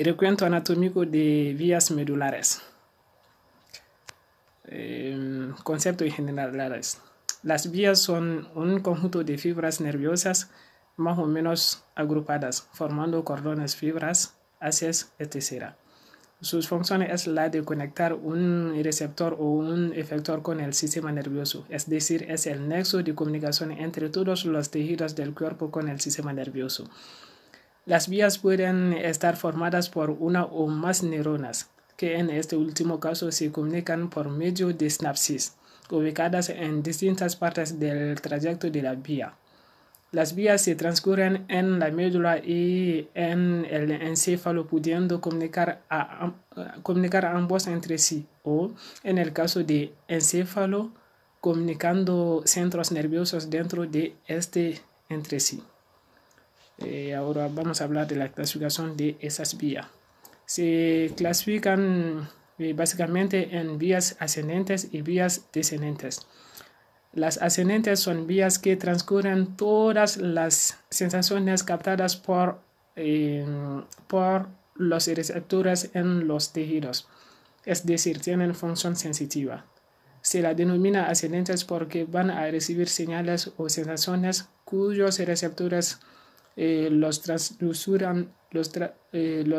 Recuento anatómico de vías medulares. Concepto y generalidades. Las vías son un conjunto de fibras nerviosas más o menos agrupadas, formando cordones, fibras, haces, etc. Sus funciones es la de conectar un receptor o un efector con el sistema nervioso, es decir, es el nexo de comunicación entre todos los tejidos del cuerpo con el sistema nervioso. Las vías pueden estar formadas por una o más neuronas, que en este último caso se comunican por medio de sinapsis, ubicadas en distintas partes del trayecto de la vía. Las vías se transcurren en la médula y en el encéfalo, pudiendo comunicar ambos entre sí, o, en el caso de encéfalo, comunicando centros nerviosos dentro de este entre sí. Ahora vamos a hablar de la clasificación de esas vías. Se clasifican básicamente en vías ascendentes y vías descendentes. Las ascendentes son vías que transcurren todas las sensaciones captadas por los receptores en los tejidos, es decir, tienen función sensitiva. Se la denomina ascendentes porque van a recibir señales o sensaciones cuyos receptores los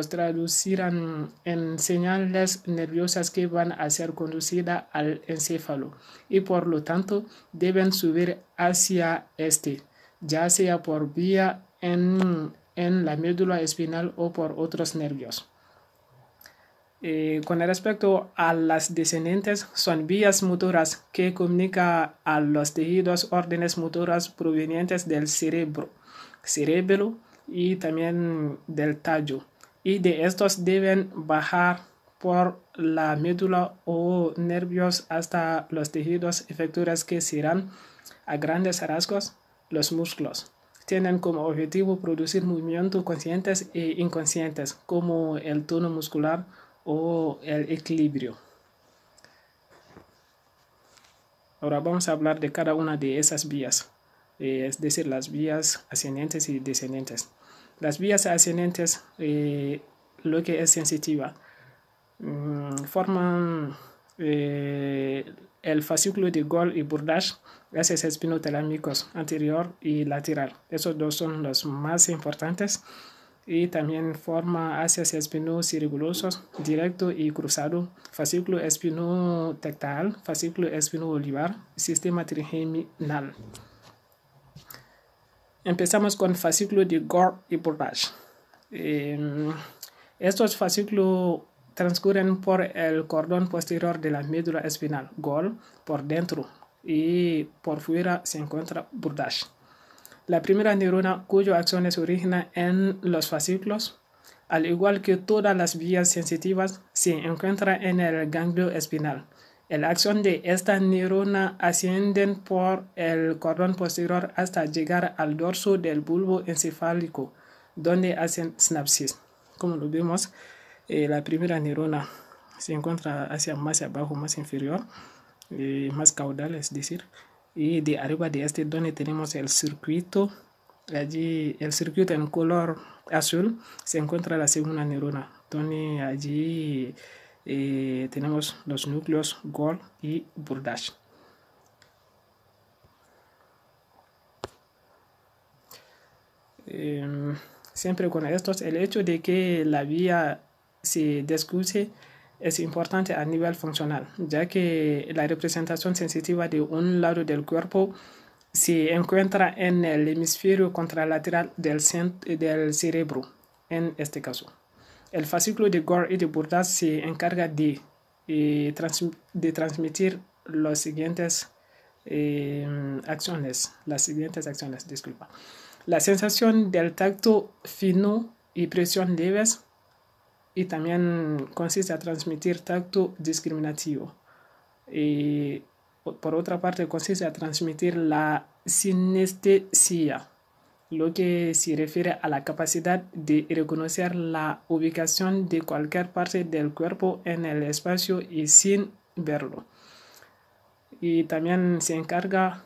traducirán en señales nerviosas que van a ser conducidas al encéfalo y por lo tanto deben subir hacia este, ya sea por vía en la médula espinal o por otros nervios. Con respecto a las descendentes, son vías motoras que comunican a los tejidos órdenes motoras provenientes del cerebelo y también del tallo, y de estos deben bajar por la médula o nervios hasta los tejidos efectores que serán, a grandes rasgos, los músculos. Tienen como objetivo producir movimientos conscientes e inconscientes, como el tono muscular o el equilibrio. Ahora vamos a hablar de cada una de esas vías, es decir, las vías ascendentes y descendentes. Las vías ascendentes, lo que es sensitiva, forman el fascículo de Golgi y Burdach, gases espinotalámicos anterior y lateral. Esos dos son los más importantes. Y también forma haces espinocirculosos directo y cruzado, fascículo espinotectal, fascículo espino-olivar, sistema trigeminal. Empezamos con fascículo de Golgi y Burdach. Estos fascículos transcurren por el cordón posterior de la médula espinal, Golgi por dentro, y por fuera se encuentra Burdach. La primera neurona cuya acción se origina en los fascículos, al igual que todas las vías sensitivas, se encuentra en el ganglio espinal. La acción de esta neurona asciende por el cordón posterior hasta llegar al dorso del bulbo encefálico, donde hacen sinapsis. Como lo vemos, la primera neurona se encuentra hacia más abajo, más inferior, más caudal, es decir, y de arriba de este donde tenemos el circuito. Allí el circuito en color azul se encuentra la segunda neurona, donde allí tenemos los núcleos Golgi y Burdach. Siempre con estos, el hecho de que la vía se descruce es importante a nivel funcional, ya que la representación sensitiva de un lado del cuerpo se encuentra en el hemisferio contralateral del cerebro, en este caso. El fascículo de Golgi y de Burdach se encarga de transmitir las siguientes acciones. La sensación del tacto fino y presión leves, y también consiste en transmitir tacto discriminativo. Por otra parte, consiste en transmitir la sinestesia, lo que se refiere a la capacidad de reconocer la ubicación de cualquier parte del cuerpo en el espacio y sin verlo. Y también se encarga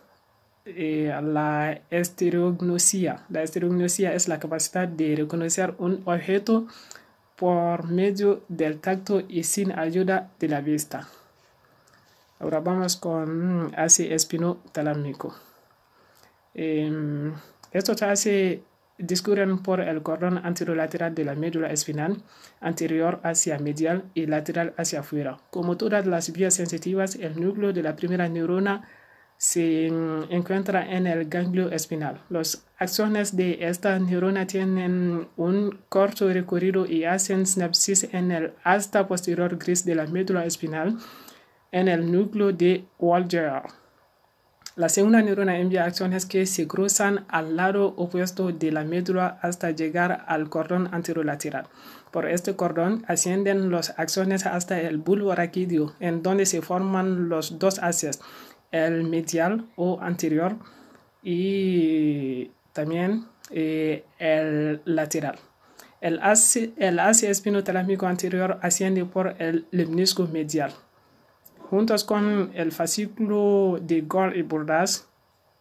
la estereognosia. La estereognosia es la capacidad de reconocer un objeto por medio del tacto y sin ayuda de la vista. Ahora vamos con ACE espinotalámico. Estos ACE discurren por el cordón anterolateral de la médula espinal, anterior hacia medial y lateral hacia afuera. Como todas las vías sensitivas, el núcleo de la primera neurona se encuentra en el ganglio espinal. Los axones de esta neurona tienen un corto recorrido y hacen sinapsis en el asta posterior gris de la médula espinal, en el núcleo de Walger. La segunda neurona envía axones que se cruzan al lado opuesto de la médula hasta llegar al cordón anterolateral. Por este cordón ascienden los axones hasta el bulbo raquídeo, en donde se forman los dos haces, el medial o anterior y también el lateral. El hace espinotalámico anterior asciende por el lemnisco medial. Juntos con el fascículo de Gore y Burdaz,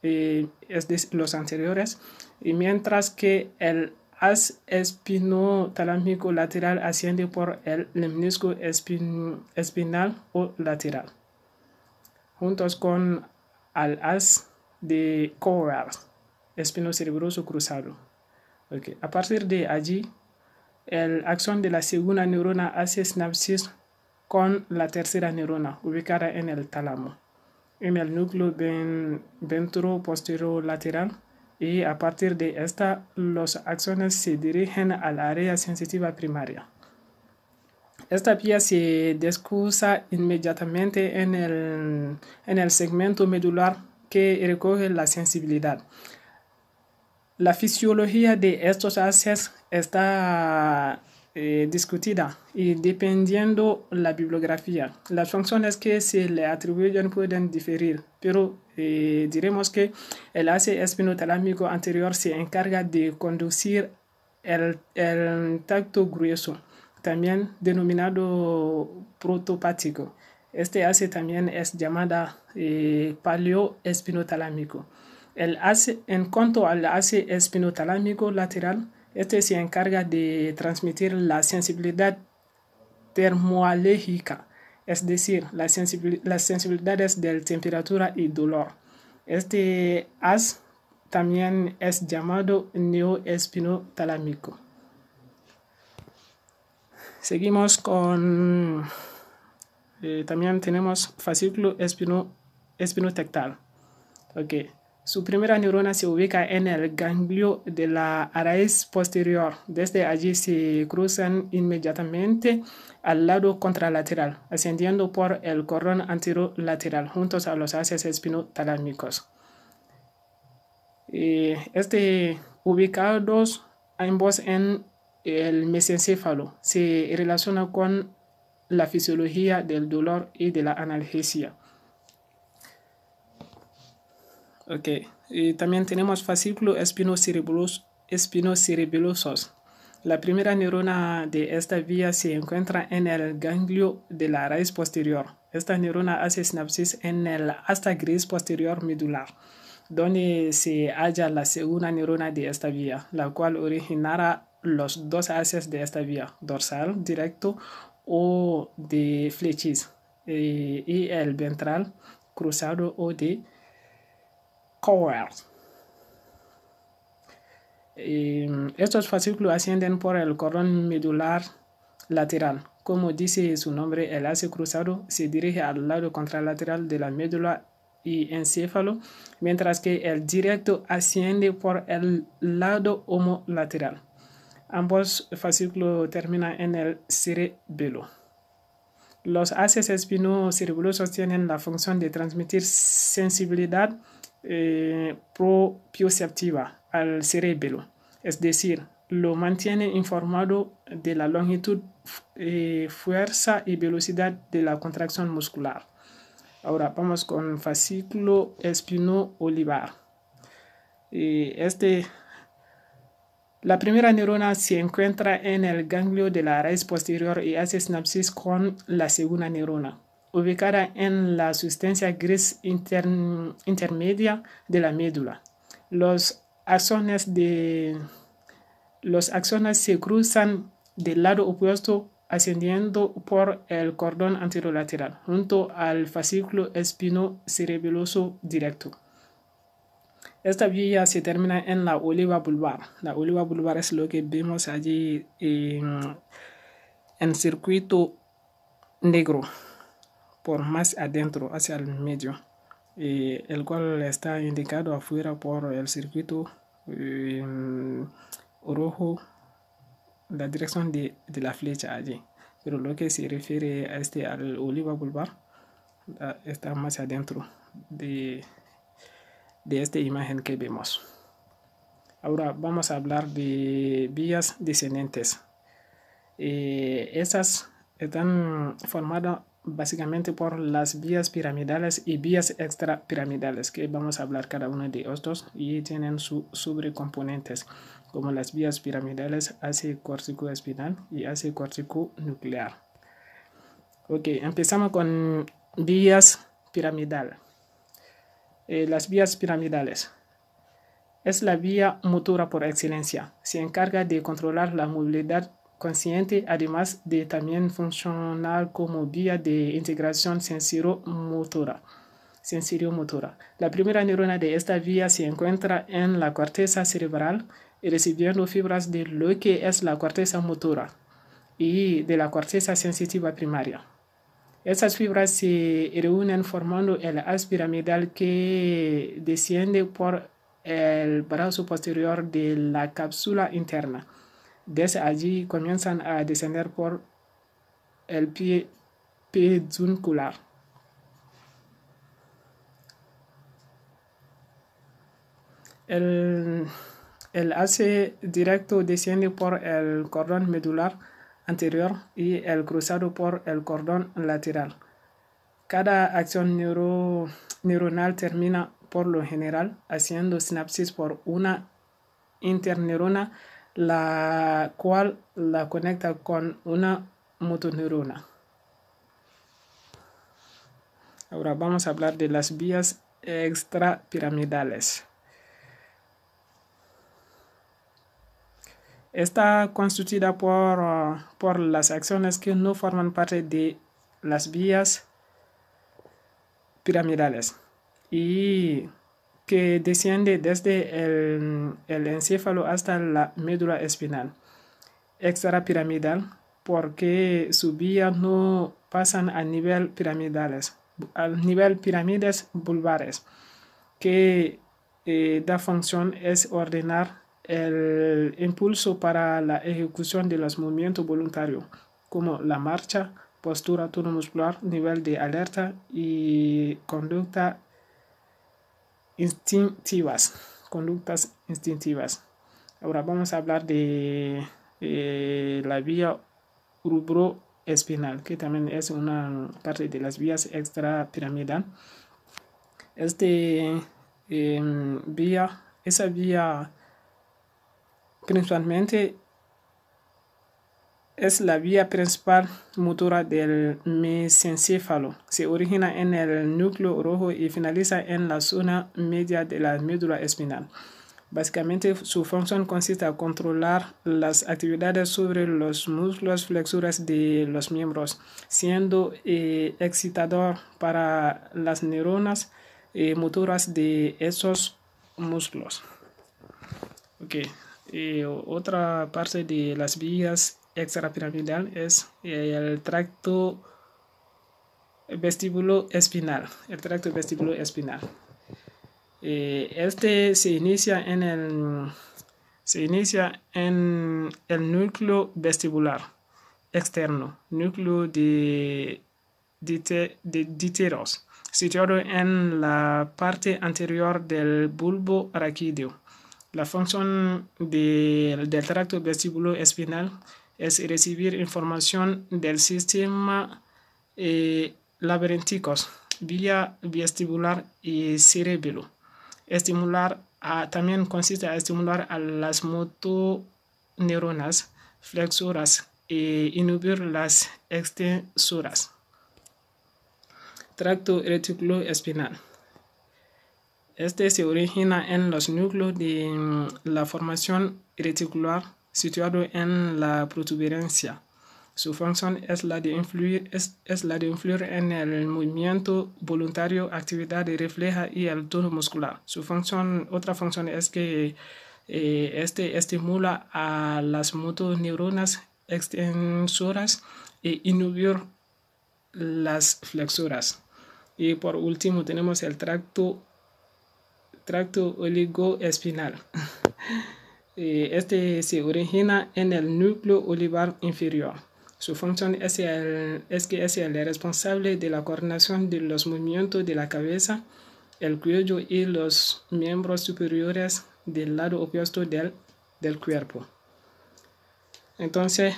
es de los anteriores, y mientras que el haz espinotalámico lateral asciende por el lemnisco espinal o lateral, juntos con el haz de Cowell, espino cerebroso cruzado. Okay. A partir de allí, el axón de la segunda neurona hace sinapsis con la tercera neurona, ubicada en el tálamo, en el núcleo ventro-posterolateral, y a partir de esta, los axones se dirigen al área sensitiva primaria. Esta vía se descruza inmediatamente en el segmento medular que recoge la sensibilidad. La fisiología de estos haces está discutida y dependiendo la bibliografía. Las funciones que se le atribuyen pueden diferir, pero diremos que el hace espinotalámico anterior se encarga de conducir el tacto grueso, también denominado protopático. Este hace también es llamada paleoespinotalámico. En cuanto al hace espinotalámico lateral, este se encarga de transmitir la sensibilidad termoalérgica, es decir, las sensibilidades de temperatura y dolor. Este haz también es llamado neoespinotalámico. Seguimos con, también tenemos fascículo espinotectal. Okay. Su primera neurona se ubica en el ganglio de la raíz posterior. Desde allí se cruzan inmediatamente al lado contralateral, ascendiendo por el cordón anterolateral, juntos a los haces espinotalámicos. Ubicados ambos en el mesencéfalo, se relaciona con la fisiología del dolor y de la analgesia. Okay. Y también tenemos fascículo espinocerebelosos. La primera neurona de esta vía se encuentra en el ganglio de la raíz posterior. Esta neurona hace sinapsis en el asta gris posterior medular, donde se halla la segunda neurona de esta vía, la cual originará los dos haces de esta vía, dorsal directo o de Fletchis, y el ventral cruzado o de Cowell. Estos fascículos ascienden por el cordón medular lateral. Como dice su nombre, el hace cruzado se dirige al lado contralateral de la médula y encéfalo, mientras que el directo asciende por el lado homolateral. Ambos fascículos terminan en el cerebelo. Los haces espinocerebelosos tienen la función de transmitir sensibilidad propioceptiva al cerebelo, es decir, lo mantiene informado de la longitud, fuerza y velocidad de la contracción muscular. Ahora vamos con fascículo espino-olivar. La primera neurona se encuentra en el ganglio de la raíz posterior y hace sinapsis con la segunda neurona, ubicada en la sustancia gris intermedia de la médula. Los axones se cruzan del lado opuesto ascendiendo por el cordón anterolateral junto al fascículo espino-cerebeloso directo. Esta vía se termina en la oliva vulvar. La oliva vulvar es lo que vemos allí en circuito negro por más adentro hacia el medio, el cual está indicado afuera por el circuito rojo, la dirección de la flecha allí. Pero lo que se refiere a al oliva vulvar está más adentro de esta imagen que vemos. Ahora vamos a hablar de vías descendentes. Estas están formadas básicamente por las vías piramidales y vías extrapiramidales, que vamos a hablar cada uno de estos, y tienen sus sobrecomponentes, como las vías piramidales ácido corticoespinal y ácido corticonuclear. Ok, empezamos con vías piramidales. Las vías piramidales es la vía motora por excelencia. Se encarga de controlar la movilidad consciente, además de también funcionar como vía de integración sensorio-motora. La primera neurona de esta vía se encuentra en la corteza cerebral, recibiendo fibras de lo que es la corteza motora y de la corteza sensitiva primaria. Estas fibras se reúnen formando el haz piramidal que desciende por el brazo posterior de la cápsula interna. Desde allí comienzan a descender por el pie peduncular. El haz directo desciende por el cordón medular anterior y el cruzado por el cordón lateral. Cada acción neuronal termina por lo general haciendo sinapsis por una interneurona, la cual la conecta con una motoneurona. Ahora vamos a hablar de las vías extrapiramidales. Está constituida por las acciones que no forman parte de las vías piramidales y que desciende desde el encéfalo hasta la médula espinal. Extrapiramidal porque su vía no pasan a nivel piramidales, al nivel pirámides vulvares, que da función es ordenar el impulso para la ejecución de los movimientos voluntarios, como la marcha, postura, tono muscular, nivel de alerta y conductas instintivas. Ahora vamos a hablar de la vía rubroespinal, que también es una parte de las vías extrapiramidal. Esa vía principalmente es la vía principal motora del mesencéfalo. Se origina en el núcleo rojo y finaliza en la zona media de la médula espinal. Básicamente, su función consiste en controlar las actividades sobre los músculos flexores de los miembros, siendo excitador para las neuronas motoras de esos músculos. Okay. Otra parte de las vías extrapiramidal es el tracto vestíbulo espinal. Este se inicia en el núcleo vestibular externo, núcleo de díteros, situado en la parte anterior del bulbo raquídeo. La función del tracto vestíbulo espinal es recibir información del sistema laberinticos vía vestibular y cerebelo. También consiste en estimular a las motoneuronas flexoras e inhibir las extensoras. Tracto reticuloespinal. Este se origina en los núcleos de la formación reticular situado en la protuberancia. Su función es la de influir, en el movimiento voluntario, actividad de refleja y el tono muscular. Otra función es que este estimula a las motoneuronas extensoras e inhibir las flexoras. Y por último tenemos el tracto oligoespinal. Este se origina en el núcleo olivar inferior. Su función es que es el responsable de la coordinación de los movimientos de la cabeza, el cuello y los miembros superiores del lado opuesto del cuerpo. Entonces,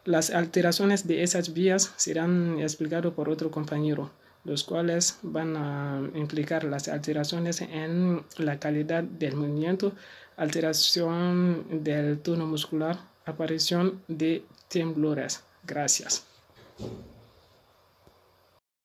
las alteraciones de esas vías serán explicadas por otro compañero, los cuales van a implicar las alteraciones en la calidad del movimiento, alteración del tono muscular, aparición de temblores. Gracias.